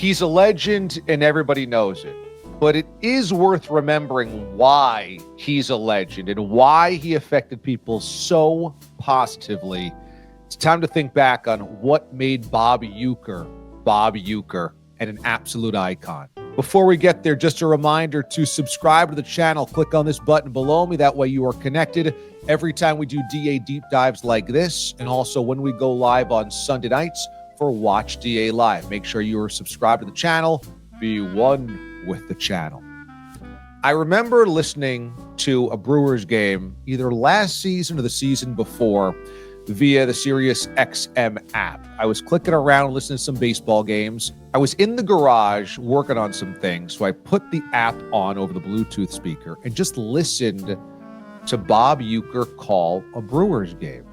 He's a legend and everybody knows it. But it is worth remembering why he's a legend and why he affected people so positively. It's time to think back on what made Bob Uecker, and an absolute icon. Before we get there, just a reminder to subscribe to the channel. Click on this button below me. That way you are connected every time we do DA deep dives like this, and also when we go live on Sunday nights for Watch DA Live. Make sure you are subscribed to the channel. Be one with the channel. I remember listening to a Brewers game either last season or the season before via the SiriusXM app. I was clicking around listening to some baseball games. I was in the garage working on some things, so I put the app on over the Bluetooth speaker and just listened to Bob Uecker call a Brewers game.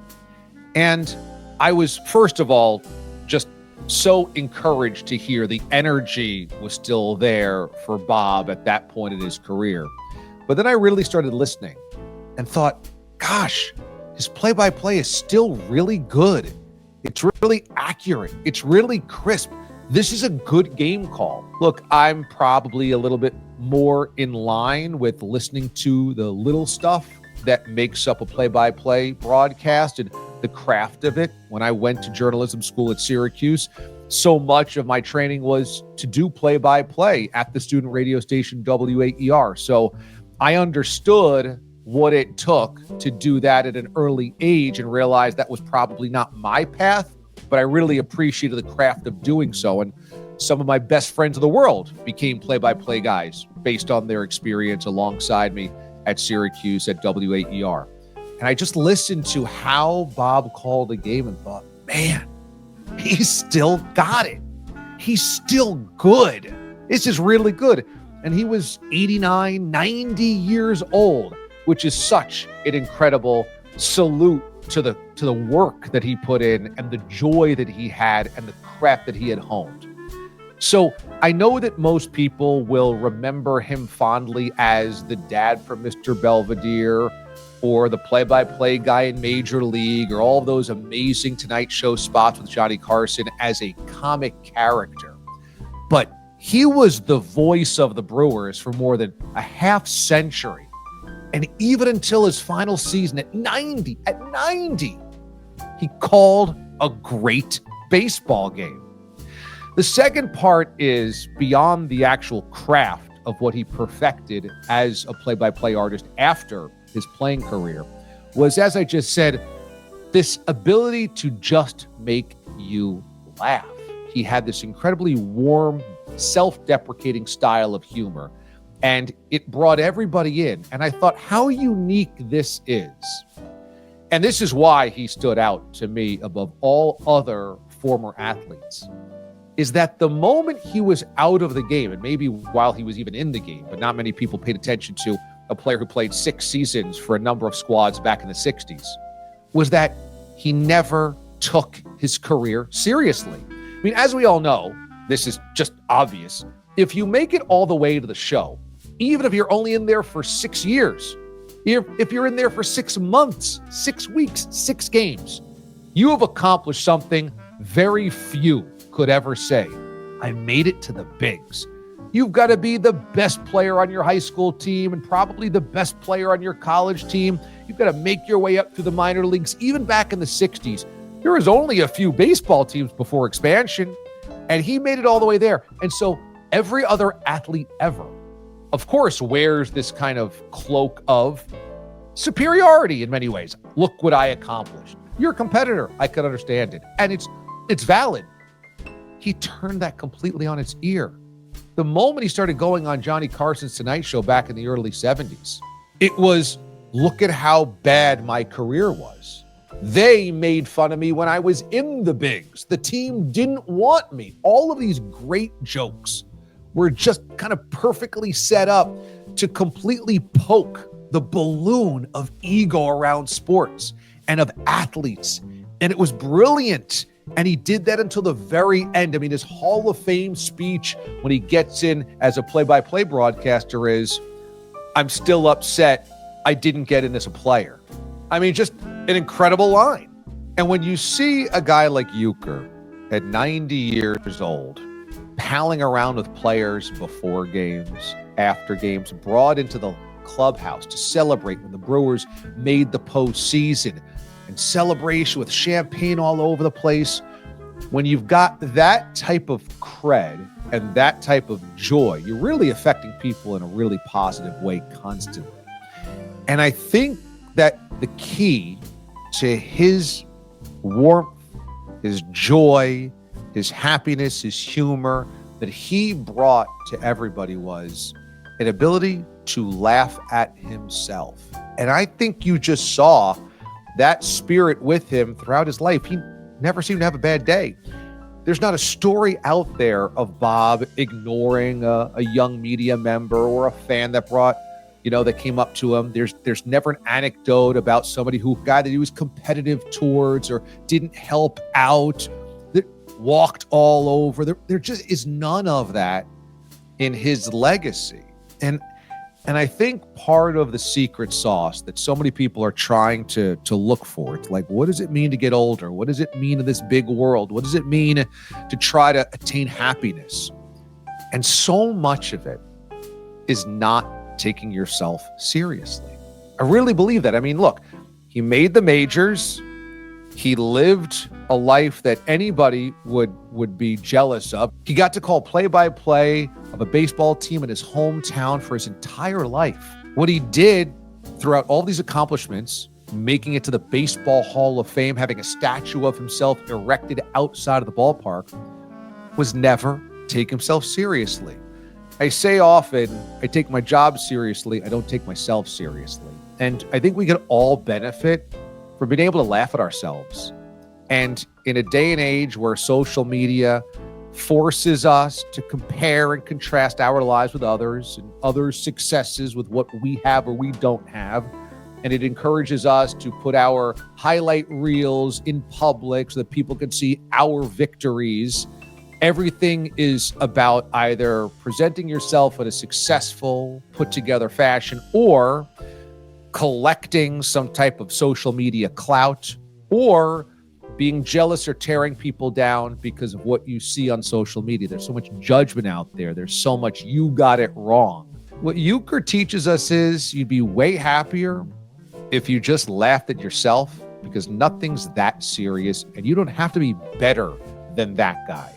And I was, first of all, just so encouraged to hear the energy was still there for Bob at that point in his career. But then I really started listening and thought, gosh, his play-by-play is still really good. It's really accurate. It's really crisp. This is a good game call. Look, I'm probably a little bit more in line with listening to the little stuff that makes up a play-by-play broadcast and the craft of it. When I went to journalism school at Syracuse, so much of my training was to do play-by-play at the student radio station WAER. So I understood what it took to do that at an early age and realized that was probably not my path, but I really appreciated the craft of doing so. And some of my best friends in the world became play-by-play guys based on their experience alongside me at Syracuse at WAER. And I just listened to how Bob called the game and thought, man, he's still got it. He's still good. This is really good. And he was 89, 90 years old, which is such an incredible salute to the work that he put in and the joy that he had and the craft that he had honed. So I know that most people will remember him fondly as the dad from Mr. Belvedere or the play-by-play guy in Major League or all of those amazing Tonight Show spots with Johnny Carson as a comic character. But he was the voice of the Brewers for more than a half century. And even until his final season at 90, he called a great baseball game. The second part is beyond the actual craft of what he perfected as a play-by-play artist after his playing career was, as I just said, this ability to just make you laugh. He had this incredibly warm, self-deprecating style of humor, and it brought everybody in. And I thought how unique this is. And this is why he stood out to me above all other former athletes, is that the moment he was out of the game, and maybe while he was even in the game, but not many people paid attention to a player who played 6 seasons for a number of squads back in the 60s, was that he never took his career seriously. I mean, as we all know, this is just obvious. If you make it all the way to the show, even if you're only in there for 6 years, if you're in there for 6 months, 6 weeks, 6 games, you have accomplished something very few could ever say. I made it to the bigs. You've got to be the best player on your high school team and probably the best player on your college team. You've got to make your way up through the minor leagues. Even back in the 60s, there was only a few baseball teams before expansion, and he made it all the way there. And so every other athlete ever, of course, wears this kind of cloak of superiority in many ways. Look what I accomplished. You're a competitor. I could understand it. And it's valid. He turned that completely on its ear. The moment he started going on Johnny Carson's Tonight Show back in the early 70s, it was, look at how bad my career was. They made fun of me when I was in the bigs. The team didn't want me. All of these great jokes were just kind of perfectly set up to completely poke the balloon of ego around sports and of athletes. And it was brilliant. And he did that until the very end. I mean, his Hall of Fame speech when he gets in as a play-by-play broadcaster is, I'm still upset I didn't get in as a player. I mean, just an incredible line. And when you see a guy like Uecker at 90 years old palling around with players before games, after games, brought into the clubhouse to celebrate when the Brewers made the postseason, and celebration with champagne all over the place. When you've got that type of cred and that type of joy, you're really affecting people in a really positive way constantly. And I think that the key to his warmth, his joy, his happiness, his humor that he brought to everybody was an ability to laugh at himself. And I think you just saw that spirit with him throughout his life. He never seemed to have a bad day. There's not a story out there of Bob ignoring a young media member or a fan that that came up to him. There's never an anecdote about somebody guy that he was competitive towards or didn't help out, that walked all over. There just is none of that in his legacy. And I think part of the secret sauce that so many people are trying to look for, it's like, what does it mean to get older? What does it mean in this big world? What does it mean to try to attain happiness? And so much of it is not taking yourself seriously. I really believe that. I mean, look, he made the majors. He lived a life that anybody would be jealous of. He got to call play-by-play of a baseball team in his hometown for his entire life. What he did throughout all these accomplishments, making it to the Baseball Hall of Fame, having a statue of himself erected outside of the ballpark, was never take himself seriously. I say often, I take my job seriously, I don't take myself seriously. And I think we can all benefit from being able to laugh at ourselves. And in a day and age where social media forces us to compare and contrast our lives with others and others' successes with what we have or we don't have, and it encourages us to put our highlight reels in public so that people can see our victories. Everything is about either presenting yourself in a successful, put-together fashion or collecting some type of social media clout or being jealous or tearing people down because of what you see on social media. There's so much judgment out there. There's so much you got it wrong. What Uecker teaches us is you'd be way happier if you just laughed at yourself, because nothing's that serious and you don't have to be better than that guy.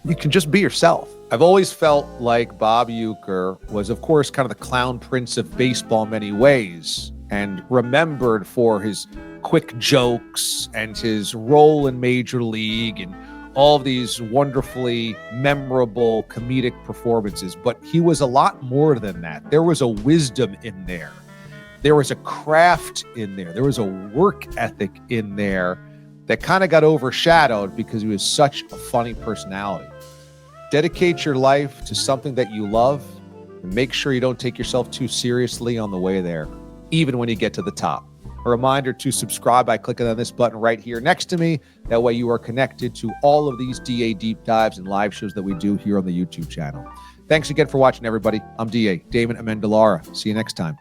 You can just be yourself. I've always felt like Bob Uecker was, of course, kind of the clown prince of baseball in many ways, and remembered for his quick jokes and his role in Major League and all of these wonderfully memorable comedic performances. But he was a lot more than that. There was a wisdom in there. There was a craft in there. There was a work ethic in there that kind of got overshadowed because he was such a funny personality. Dedicate your life to something that you love and make sure you don't take yourself too seriously on the way there, even when you get to the top. A reminder to subscribe by clicking on this button right here next to me. That way you are connected to all of these DA deep dives and live shows that we do here on the YouTube channel. Thanks again for watching, everybody. I'm DA, Damon Amendolara. See you next time.